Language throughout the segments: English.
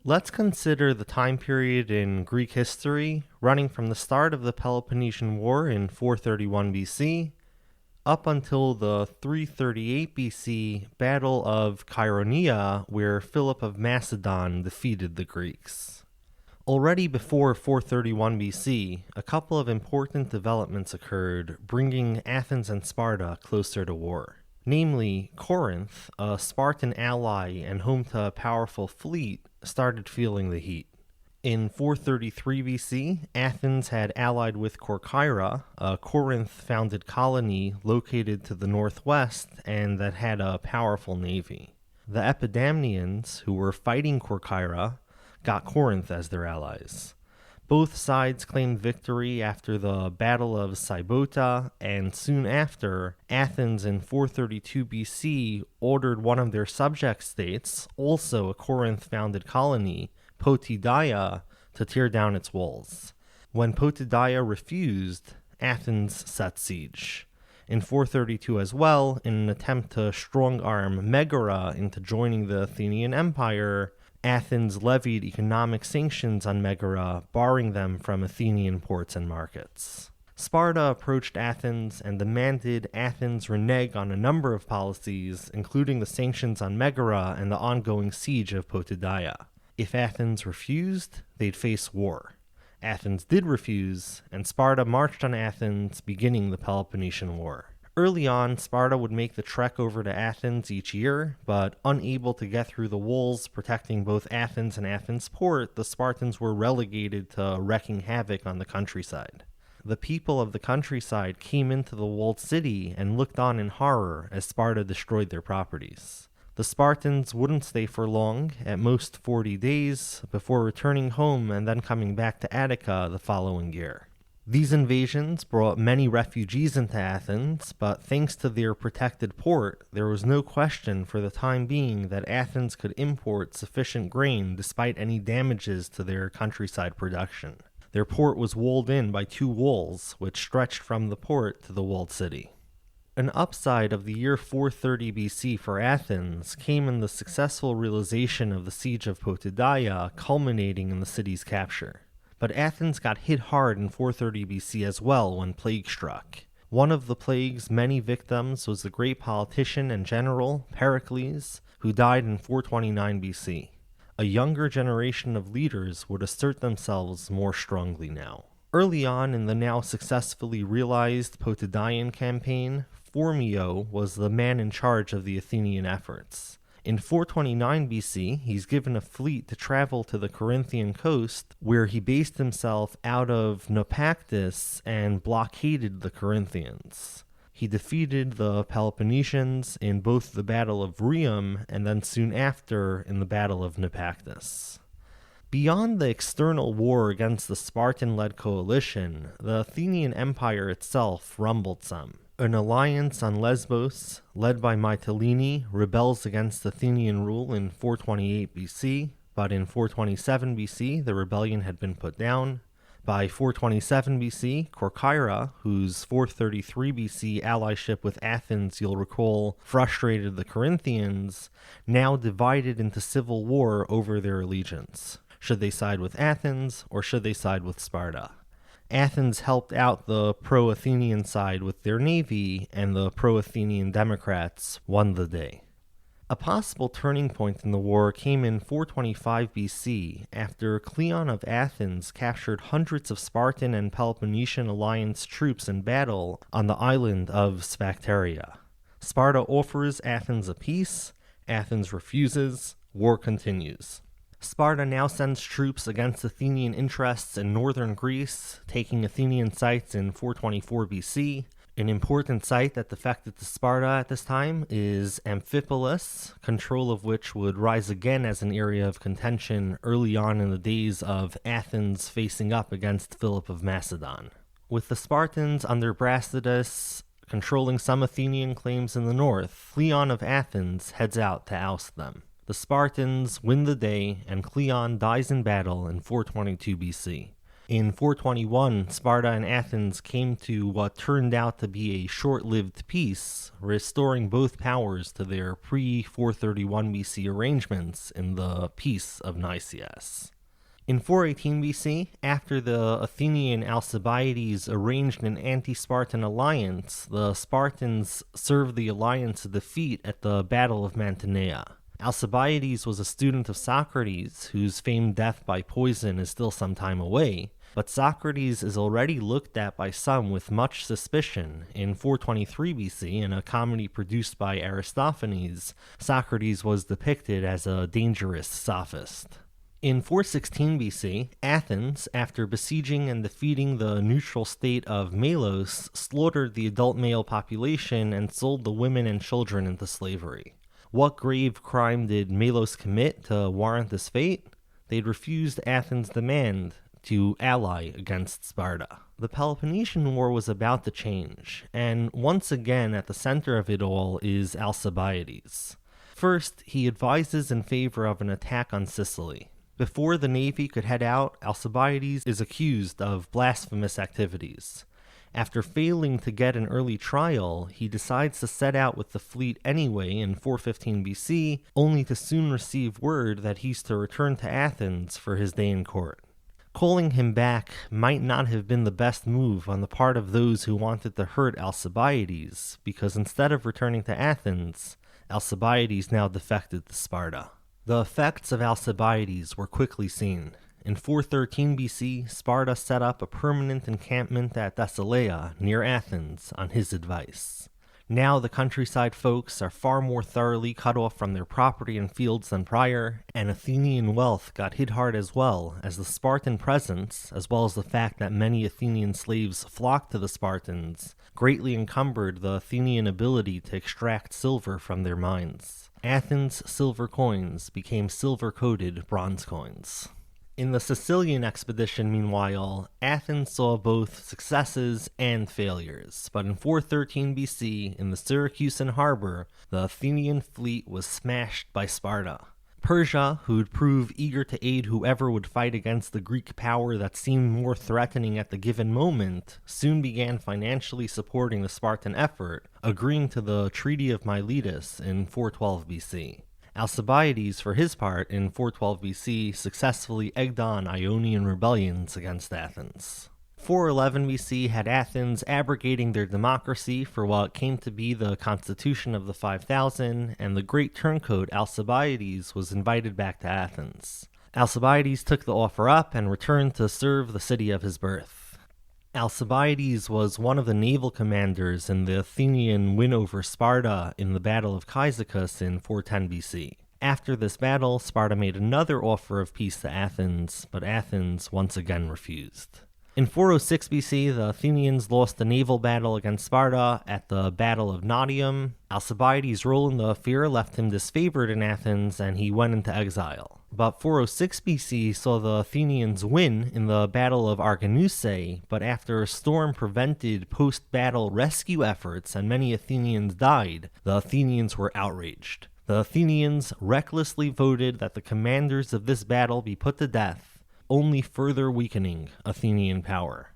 Let's consider the time period in Greek history running from the start of the Peloponnesian War in 431 BC up until the 338 BC Battle of Chaeronea, where Philip of Macedon defeated the Greeks. Already before 431 BC, a couple of important developments occurred, bringing Athens and Sparta closer to war. Namely, Corinth, a Spartan ally and home to a powerful fleet, started feeling the heat. In 433 BC, Athens had allied with Corcyra, a Corinth-founded colony located to the northwest and that had a powerful navy. The Epidamnians, who were fighting Corcyra, got Corinth as their allies. Both sides claimed victory after the Battle of Sybota, and soon after, Athens in 432 BC ordered one of their subject states, also a Corinth-founded colony, Potidaia, to tear down its walls. When Potidaia refused, Athens set siege. In 432 as well, in an attempt to strong-arm Megara into joining the Athenian Empire, Athens levied economic sanctions on Megara, barring them from Athenian ports and markets. Sparta approached Athens and demanded Athens renege on a number of policies, including the sanctions on Megara and the ongoing siege of Potidaia. If Athens refused, they'd face war. Athens did refuse, and Sparta marched on Athens, beginning the Peloponnesian War. Early on, Sparta would make the trek over to Athens each year, but unable to get through the walls protecting both Athens and Athens port, the Spartans were relegated to wreaking havoc on the countryside. The people of the countryside came into the walled city and looked on in horror as Sparta destroyed their properties. The Spartans wouldn't stay for long, at most 40 days, before returning home and then coming back to Attica the following year. These invasions brought many refugees into Athens, but thanks to their protected port, there was no question for the time being that Athens could import sufficient grain despite any damages to their countryside production. Their port was walled in by two walls, which stretched from the port to the walled city. An upside of the year 430 BC for Athens came in the successful realization of the siege of Potidaia, culminating in the city's capture. But Athens got hit hard in 430 BC as well when plague struck. One of the plague's many victims was the great politician and general, Pericles, who died in 429 BC. A younger generation of leaders would assert themselves more strongly now. Early on in the now successfully realized Potidaian campaign, Phormio was the man in charge of the Athenian efforts. In 429 BC, he's given a fleet to travel to the Corinthian coast, where he based himself out of Naupactus and blockaded the Corinthians. He defeated the Peloponnesians in both the Battle of Rhium and then soon after in the Battle of Naupactus. Beyond the external war against the Spartan-led coalition, the Athenian Empire itself rumbled some. An alliance on Lesbos, led by Mytilene, rebels against Athenian rule in 428 BC, but in 427 BC the rebellion had been put down. By 427 BC, Corcyra, whose 433 BC allyship with Athens, you'll recall, frustrated the Corinthians, now divided into civil war over their allegiance. Should they side with Athens, or should they side with Sparta? Athens helped out the pro-Athenian side with their navy, and the pro-Athenian Democrats won the day. A possible turning point in the war came in 425 BC, after Cleon of Athens captured hundreds of Spartan and Peloponnesian alliance troops in battle on the island of Sphacteria. Sparta offers Athens a peace, Athens refuses, war continues. Sparta now sends troops against Athenian interests in northern Greece, taking Athenian sites in 424 BC. An important site that defected to Sparta at this time is Amphipolis, control of which would rise again as an area of contention early on in the days of Athens facing up against Philip of Macedon. With the Spartans under Brasidas controlling some Athenian claims in the north, Cleon of Athens heads out to oust them. The Spartans win the day, and Cleon dies in battle in 422 BC. In 421, Sparta and Athens came to what turned out to be a short-lived peace, restoring both powers to their pre-431 BC arrangements in the Peace of Nicaea. In 418 BC, after the Athenian Alcibiades arranged an anti-Spartan alliance, the Spartans served the alliance a defeat at the Battle of Mantinea. Alcibiades was a student of Socrates, whose famed death by poison is still some time away, but Socrates is already looked at by some with much suspicion. In 423 BC, in a comedy produced by Aristophanes, Socrates was depicted as a dangerous sophist. In 416 BC, Athens, after besieging and defeating the neutral state of Melos, slaughtered the adult male population and sold the women and children into slavery. What grave crime did Melos commit to warrant this fate? They'd refused Athens' demand to ally against Sparta. The Peloponnesian War was about to change, and once again at the center of it all is Alcibiades. First, he advises in favor of an attack on Sicily. Before the navy could head out, Alcibiades is accused of blasphemous activities. After failing to get an early trial, he decides to set out with the fleet anyway in 415 BC, only to soon receive word that he's to return to Athens for his day in court. Calling him back might not have been the best move on the part of those who wanted to hurt Alcibiades, because instead of returning to Athens, Alcibiades now defected to Sparta. The effects of Alcibiades were quickly seen. In 413 BC, Sparta set up a permanent encampment at Thessalia, near Athens, on his advice. Now the countryside folks are far more thoroughly cut off from their property and fields than prior, and Athenian wealth got hit hard as well, as the Spartan presence, as well as the fact that many Athenian slaves flocked to the Spartans, greatly encumbered the Athenian ability to extract silver from their mines. Athens' silver coins became silver-coated bronze coins. In the Sicilian expedition, meanwhile, Athens saw both successes and failures, but in 413 BC, in the Syracusan harbor, the Athenian fleet was smashed by Sparta. Persia, who'd prove eager to aid whoever would fight against the Greek power that seemed more threatening at the given moment, soon began financially supporting the Spartan effort, agreeing to the Treaty of Miletus in 412 BC. Alcibiades, for his part, in 412 BC, successfully egged on Ionian rebellions against Athens. 411 BC had Athens abrogating their democracy for what came to be the Constitution of the 5000, and the great turncoat Alcibiades was invited back to Athens. Alcibiades took the offer up and returned to serve the city of his birth. Alcibiades was one of the naval commanders in the Athenian win over Sparta in the Battle of Cyzicus in 410 BC. After this battle, Sparta made another offer of peace to Athens, but Athens once again refused. In 406 BC, the Athenians lost the naval battle against Sparta at the Battle of Nautium. Alcibiades' role in the affair left him disfavored in Athens, and he went into exile. But 406 BC saw the Athenians win in the Battle of Arginusae, but after a storm prevented post-battle rescue efforts and many Athenians died, the Athenians were outraged. The Athenians recklessly voted that the commanders of this battle be put to death, only further weakening Athenian power.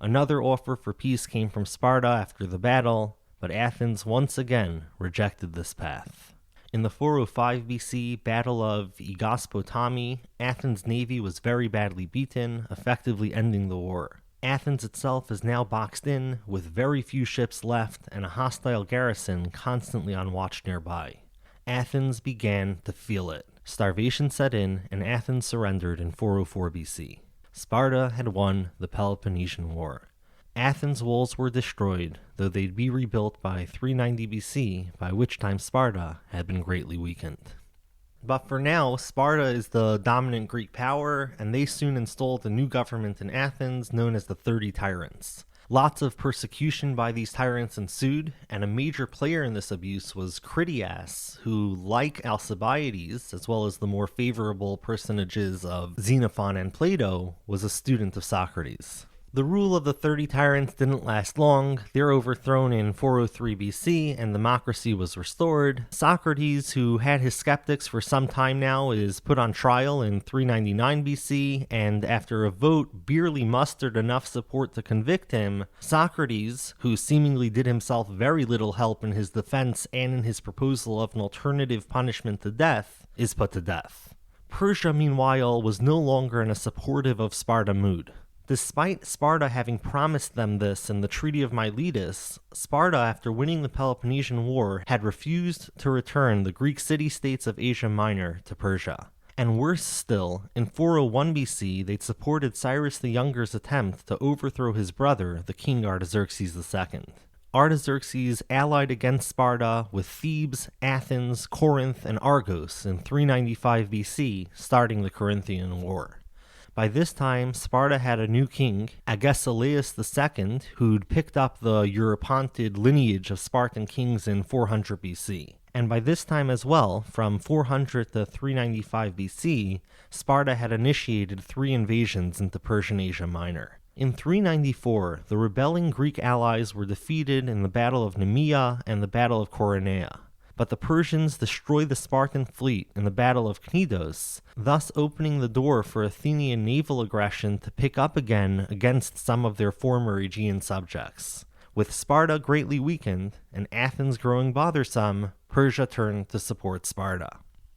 Another offer for peace came from Sparta after the battle, but Athens once again rejected this path. In the 405 BC Battle of Aegospotami, Athens' navy was very badly beaten, effectively ending the war. Athens itself is now boxed in, with very few ships left and a hostile garrison constantly on watch nearby. Athens began to feel it. Starvation set in, and Athens surrendered in 404 BC. Sparta had won the Peloponnesian War. Athens' walls were destroyed, though they'd be rebuilt by 390 BC, by which time Sparta had been greatly weakened. But for now, Sparta is the dominant Greek power, and they soon installed a new government in Athens known as the 30 Tyrants. Lots of persecution by these tyrants ensued, and a major player in this abuse was Critias, who, like Alcibiades, as well as the more favorable personages of Xenophon and Plato, was a student of Socrates. The rule of the 30 tyrants didn't last long. They were overthrown in 403 BC and democracy was restored. Socrates, who had his skeptics for some time now, is put on trial in 399 BC, and after a vote barely mustered enough support to convict him, Socrates, who seemingly did himself very little help in his defense and in his proposal of an alternative punishment to death, is put to death. Persia, meanwhile, was no longer in a supportive of Sparta mood. Despite Sparta having promised them this in the Treaty of Miletus, Sparta, after winning the Peloponnesian War, had refused to return the Greek city-states of Asia Minor to Persia. And worse still, in 401 BC, they'd supported Cyrus the Younger's attempt to overthrow his brother, the king Artaxerxes II. Artaxerxes allied against Sparta with Thebes, Athens, Corinth, and Argos in 395 BC, starting the Corinthian War. By this time, Sparta had a new king, Agesilaus II, who'd picked up the Eurypontid lineage of Spartan kings in 400 BC. And by this time as well, from 400 to 395 BC, Sparta had initiated 3 invasions into Persian Asia Minor. In 394, the rebelling Greek allies were defeated in the Battle of Nemea and the Battle of Chaeronea. But the Persians destroyed the Spartan fleet in the Battle of Cnidos, thus opening the door for Athenian naval aggression to pick up again against some of their former Aegean subjects. With Sparta greatly weakened and Athens growing bothersome, Persia turned to support Sparta.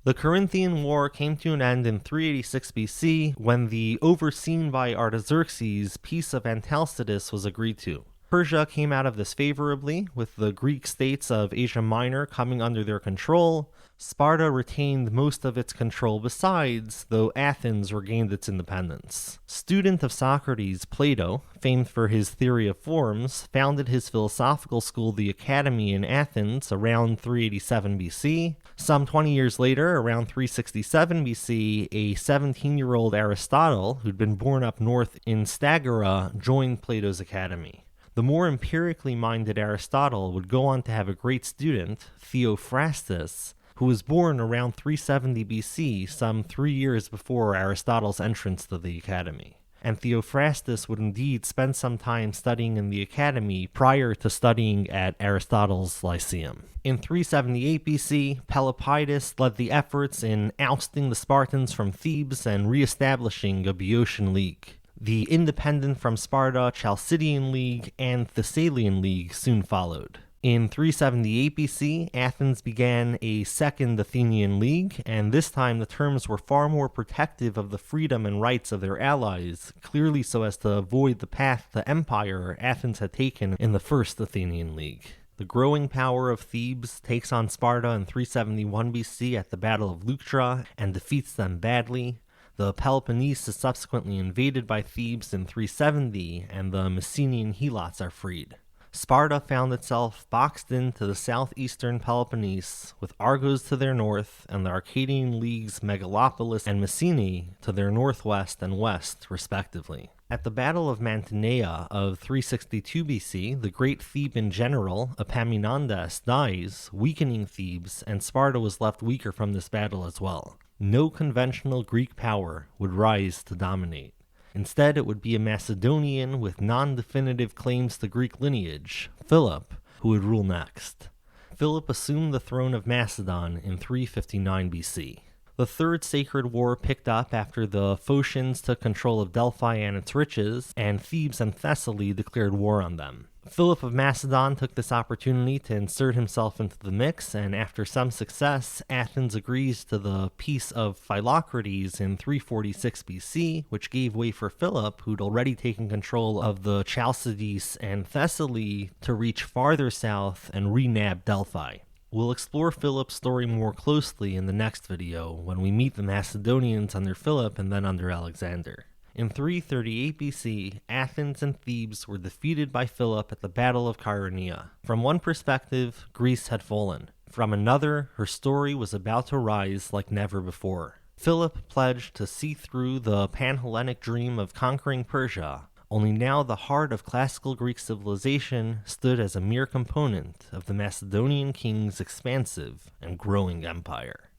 The Corinthian War came to an end in 386 BC when the overseen by Artaxerxes Peace of Antalcidas was agreed to. Persia came out of this favorably, with the Greek states of Asia Minor coming under their control. Sparta retained most of its control besides, though Athens regained its independence. Student of Socrates, Plato, famed for his theory of forms, founded his philosophical school, the Academy, in Athens around 387 BC. Some 20 years later, around 367 BC, a 17-year-old Aristotle, who'd been born up north in Stagira, joined Plato's Academy. The more empirically minded Aristotle would go on to have a great student, Theophrastus, who was born around 370 BC, some 3 years before Aristotle's entrance to the Academy. And Theophrastus would indeed spend some time studying in the Academy prior to studying at Aristotle's Lyceum. In 378 BC, Pelopidas led the efforts in ousting the Spartans from Thebes and re-establishing a Boeotian League. The independent from Sparta Chalcidian League and Thessalian League soon followed. In 378 BC, Athens began a second Athenian League, and this time the terms were far more protective of the freedom and rights of their allies, clearly so as to avoid the path to empire Athens had taken in the first Athenian League. The growing power of Thebes takes on Sparta in 371 BC at the Battle of Leuctra and defeats them badly. The Peloponnese is subsequently invaded by Thebes in 370, and the Messenian Helots are freed. Sparta found itself boxed into the southeastern Peloponnese, with Argos to their north and the Arcadian League's Megalopolis and Messene to their northwest and west, respectively. At the Battle of Mantinea of 362 BC, the great Theban general, Epaminondas, dies, weakening Thebes, and Sparta was left weaker from this battle as well. No conventional Greek power would rise to dominate. Instead, it would be a Macedonian with non-definitive claims to Greek lineage, Philip, who would rule next. Philip assumed the throne of Macedon in 359 BC. The Third Sacred War picked up after the Phocians took control of Delphi and its riches, and Thebes and Thessaly declared war on them. Philip of Macedon took this opportunity to insert himself into the mix, and after some success, Athens agrees to the Peace of Philocrates in 346 BC, which gave way for Philip, who'd already taken control of the Chalcidice and Thessaly, to reach farther south and re-nab Delphi. We'll explore Philip's story more closely in the next video, when we meet the Macedonians under Philip and then under Alexander. In 338 BC, Athens and Thebes were defeated by Philip at the Battle of Chaeronea. From one perspective, Greece had fallen. From another, her story was about to rise like never before. Philip pledged to see through the Pan-Hellenic dream of conquering Persia, only now the heart of classical Greek civilization stood as a mere component of the Macedonian king's expansive and growing empire.